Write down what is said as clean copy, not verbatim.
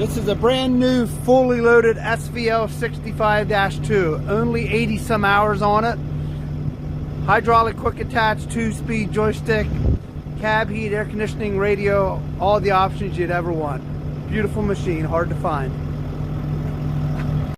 This is a brand new, fully loaded SVL65-2. Only 80 some hours on it. Hydraulic quick attach, 2-speed joystick, cab heat, air conditioning, radio, all the options you'd ever want. Beautiful machine, hard to find.